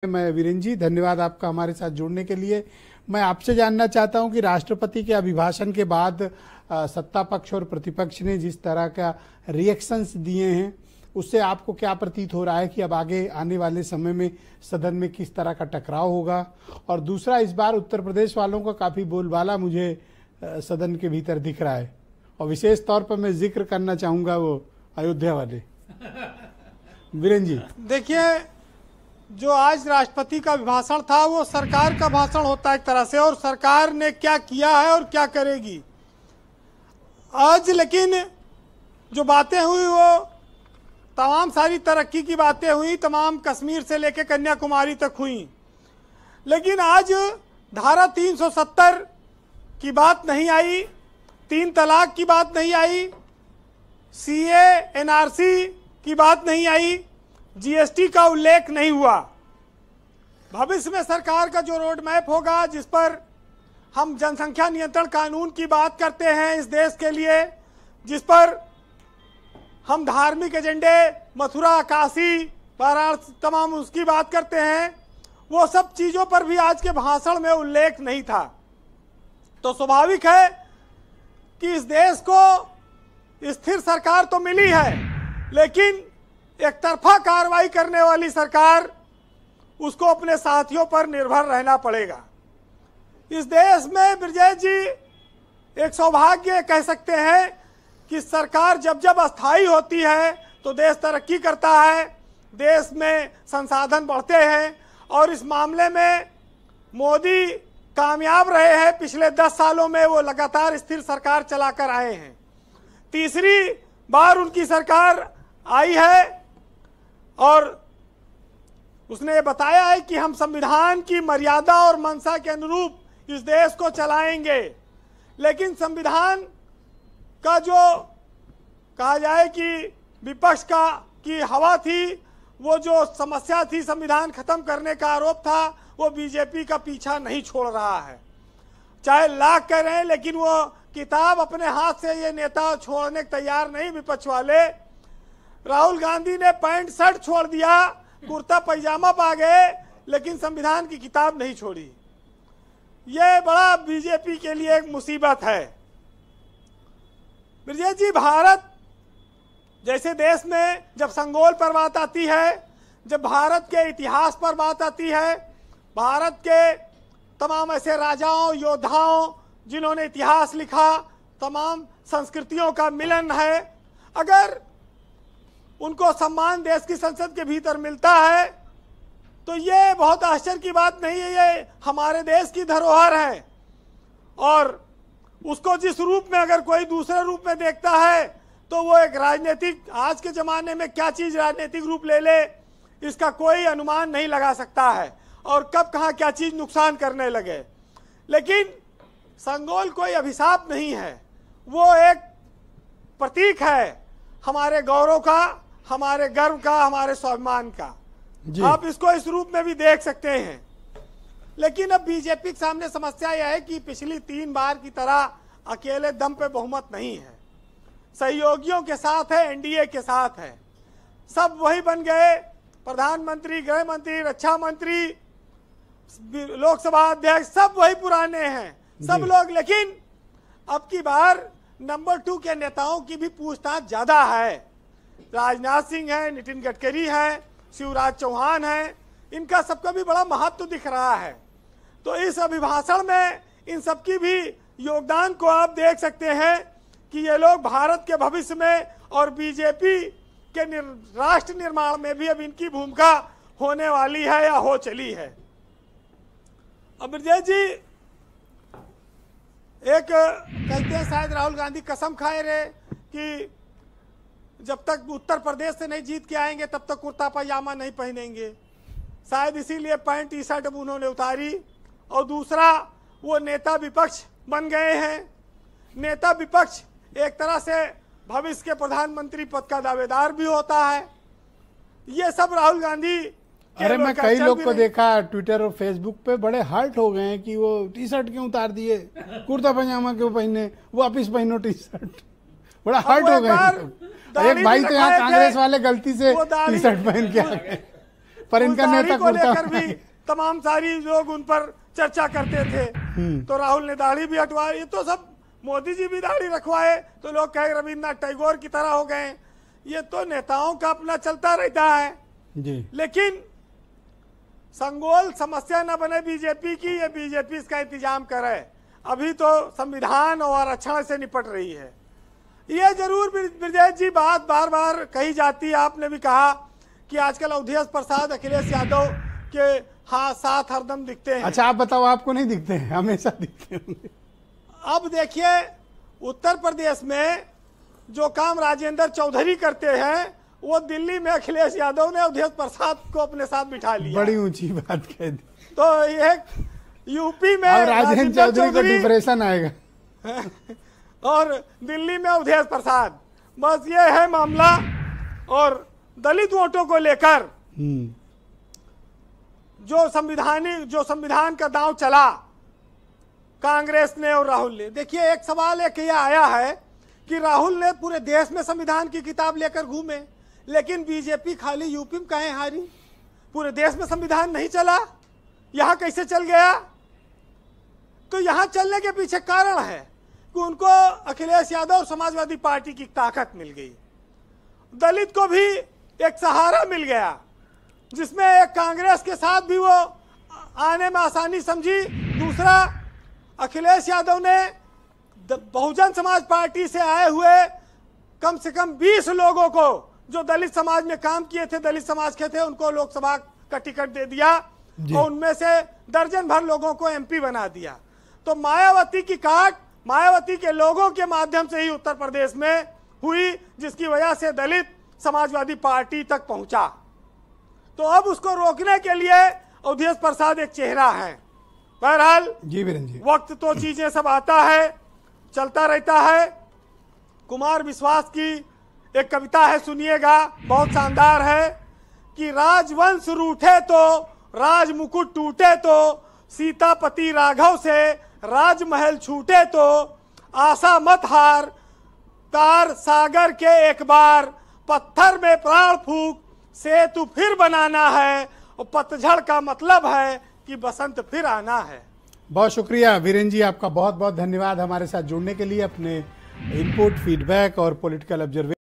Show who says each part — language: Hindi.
Speaker 1: मैं वीरेंद्र जी, धन्यवाद आपका हमारे साथ जुड़ने के लिए। मैं आपसे जानना चाहता हूं कि राष्ट्रपति के अभिभाषण के बाद सत्ता पक्ष और प्रतिपक्ष ने जिस तरह का रिएक्शंस दिए हैं, उससे आपको क्या प्रतीत हो रहा है कि अब आगे आने वाले समय में सदन में किस तरह का टकराव होगा? और दूसरा, इस बार उत्तर प्रदेश वालों का काफी बोलबाला मुझे सदन के भीतर दिख रहा है, और विशेष तौर पर मैं जिक्र करना चाहूंगा वो अयोध्या वाले। वीरेंद्र जी,
Speaker 2: देखिए, जो आज राष्ट्रपति का भाषण था वो सरकार का भाषण होता है एक तरह से, और सरकार ने क्या किया है और क्या करेगी आज। लेकिन जो बातें हुई वो तमाम सारी तरक्की की बातें हुई, तमाम कश्मीर से लेकर कन्याकुमारी तक हुई। लेकिन आज धारा 370 की बात नहीं आई, 3 तलाक की बात नहीं आई, सीए एनआरसी की बात नहीं आई, जीएसटी का उल्लेख नहीं हुआ। भविष्य में सरकार का जो रोड मैप होगा, जिस पर हम जनसंख्या नियंत्रण कानून की बात करते हैं इस देश के लिए, जिस पर हम धार्मिक एजेंडे मथुरा, काशी, वाराणसी तमाम उसकी बात करते हैं, वो सब चीजों पर भी आज के भाषण में उल्लेख नहीं था। तो स्वाभाविक है कि इस देश को स्थिर सरकार तो मिली है, लेकिन एक तरफा कार्रवाई करने वाली सरकार, उसको अपने साथियों पर निर्भर रहना पड़ेगा। इस देश में ब्रजेश जी एक सौभाग्य कह सकते हैं कि सरकार जब जब अस्थायी होती है तो देश तरक्की करता है, देश में संसाधन बढ़ते हैं, और इस मामले में मोदी कामयाब रहे हैं। पिछले 10 सालों में वो लगातार स्थिर सरकार चलाकर आए हैं। तीसरी बार उनकी सरकार आई है और उसने ये बताया है कि हम संविधान की मर्यादा और मंशा के अनुरूप इस देश को चलाएंगे। लेकिन संविधान का जो कहा जाए कि विपक्ष का की हवा थी, वो जो समस्या थी संविधान खत्म करने का आरोप था, वो बीजेपी का पीछा नहीं छोड़ रहा है। चाहे लाख करें, लेकिन वो किताब अपने हाथ से ये नेता छोड़ने को तैयार नहीं, विपक्ष वाले। राहुल गांधी ने पैंट शर्ट छोड़ दिया, कुर्ता पैजामा पा गए, लेकिन संविधान की किताब नहीं छोड़ी। यह बड़ा बीजेपी के लिए एक मुसीबत है। ब्रजेश जी, भारत जैसे देश में जब संगोल पर बात आती है, जब भारत के इतिहास पर बात आती है, भारत के तमाम ऐसे राजाओं, योद्धाओं जिन्होंने इतिहास लिखा, तमाम संस्कृतियों का मिलन है, अगर उनको सम्मान देश की संसद के भीतर मिलता है तो ये बहुत आश्चर्य की बात नहीं है। ये हमारे देश की धरोहर है, और उसको जिस रूप में अगर कोई दूसरे रूप में देखता है तो वो एक राजनीतिक, आज के जमाने में क्या चीज राजनीतिक रूप ले ले, इसका कोई अनुमान नहीं लगा सकता है, और कब कहां क्या चीज नुकसान करने लगे। लेकिन संगोल कोई अभिशाप नहीं है, वो एक प्रतीक है हमारे गौरव का, हमारे गर्व का, हमारे स्वाभिमान का। आप इसको इस रूप में भी देख सकते हैं। लेकिन अब बीजेपी के सामने समस्या यह है कि पिछली 3 बार की तरह अकेले दम पे बहुमत नहीं है, सहयोगियों के साथ है, एनडीए के साथ है। सब वही बन गए, प्रधानमंत्री, गृह मंत्री, रक्षा मंत्री, लोकसभा अध्यक्ष, सब वही पुराने हैं सब लोग। लेकिन अब की बार नंबर 2 के नेताओं की भी पूछताछ ज्यादा है। राजनाथ सिंह है, नितिन गडकरी है, शिवराज चौहान है, इनका सबका भी बड़ा महत्व दिख रहा है। तो इस अभिभाषण में इन सबकी भी योगदान को आप देख सकते हैं कि ये लोग भारत के भविष्य में और बीजेपी के राष्ट्र निर्माण में भी अब इनकी भूमिका होने वाली है या हो चली है। अब ब्रजेश जी, एक कहते हैं शायद राहुल गांधी कसम खाए रहे कि जब तक उत्तर प्रदेश से नहीं जीत के आएंगे तब तक कुर्ता पैजामा नहीं पहनेंगे। शायद इसीलिए पैंट टी शर्ट उन्होंने उतारी। और दूसरा, वो नेता विपक्ष बन गए हैं। नेता विपक्ष एक तरह से भविष्य के प्रधानमंत्री पद का दावेदार भी होता है। ये सब राहुल गांधी।
Speaker 1: अरे मैं कई लोग को देखा ट्विटर और फेसबुक पे, बड़े हर्ट हो गए हैं कि वो टी शर्ट क्यों उतार दिए, कुर्ता पजामा क्यों पहने, वापिस पहनो टी शर्ट। बड़ा हर्ट हो गए। एक भाई तो यहाँ कांग्रेस वाले गलती से टी शर्ट पहन के आ गए। पर इनका
Speaker 2: उस दाढ़ी
Speaker 1: नेता
Speaker 2: को लेकर
Speaker 1: कुर्ता
Speaker 2: भी तमाम सारी लोग उन पर चर्चा करते थे। तो राहुल ने दाढ़ी भी हटवाई। ये तो सब मोदी जी भी दाढ़ी रखवाए तो लोग कहे रविन्द्रनाथ टैगोर की तरह हो गए। ये तो नेताओं का अपना चलता रहता है
Speaker 1: जी।
Speaker 2: लेकिन संगोल समस्या न बने बीजेपी की, ये बीजेपी इसका इंतजाम करे। अभी तो संविधान और आरक्षण से निपट रही है। ये जरूर ब्रजेश जी बात बार बार कही जाती है। आपने भी कहा कि आजकल अवधेश प्रसाद अखिलेश यादव के साथ हरदम दिखते हैं।
Speaker 1: अच्छा आप बताओ, आपको नहीं दिखते हैं? हमेशा दिखते होंगे।
Speaker 2: अब देखिए उत्तर प्रदेश में जो काम राजेंद्र चौधरी करते हैं वो दिल्ली में अखिलेश यादव ने अवधेश प्रसाद को अपने साथ बिठा लिया।
Speaker 1: बड़ी ऊंची बात कह दी।
Speaker 2: तो ये यूपी में
Speaker 1: राजेंद्र चौधरी को डिप्रेशन आएगा
Speaker 2: और दिल्ली में अवधेश प्रसाद। बस ये है मामला। और दलित वोटों को लेकर जो संविधान का दांव चला कांग्रेस ने और राहुल ने। देखिए एक सवाल एक यह आया है कि राहुल ने पूरे देश में संविधान की किताब लेकर घूमे, लेकिन बीजेपी खाली यूपी में काहे हारी? पूरे देश में संविधान नहीं चला, यहां कैसे चल गया? तो यहां चलने के पीछे कारण है कि उनको अखिलेश यादव और समाजवादी पार्टी की ताकत मिल गई। दलित को भी एक सहारा मिल गया जिसमें एक कांग्रेस के साथ भी वो आने में आसानी समझी। दूसरा, अखिलेश यादव ने बहुजन समाज पार्टी से आए हुए कम से कम 20 लोगों को जो दलित समाज में काम किए थे, दलित समाज के थे, उनको लोकसभा का टिकट दे दिया और उनमें से दर्जन भर लोगों को एमपी बना दिया। तो मायावती की काट मायावती के लोगों के माध्यम से ही उत्तर प्रदेश में हुई, जिसकी वजह से दलित समाजवादी पार्टी तक पहुंचा। तो अब उसको रोकने के लिए अवधेश प्रसाद एक चेहरा है। बहरहाल
Speaker 1: जी वीरेंद्र जी,
Speaker 2: वक्त तो चीजें सब आता है, चलता रहता है। कुमार विश्वास की एक कविता है, सुनिएगा, बहुत शानदार है कि राजवंश रूठे तो राज मुकुट टूटे तो सीतापति राघव से राजमहल छूटे तो आशा मत हार तार सागर के एक बार पत्थर में प्राण फूक सेतु फिर बनाना है और पतझड़ का मतलब है कि बसंत फिर आना है।
Speaker 1: बहुत शुक्रिया वीरेंद्र जी, आपका बहुत बहुत धन्यवाद हमारे साथ जुड़ने के लिए, अपने इनपुट, फीडबैक और पॉलिटिकल ऑब्जर्वेशन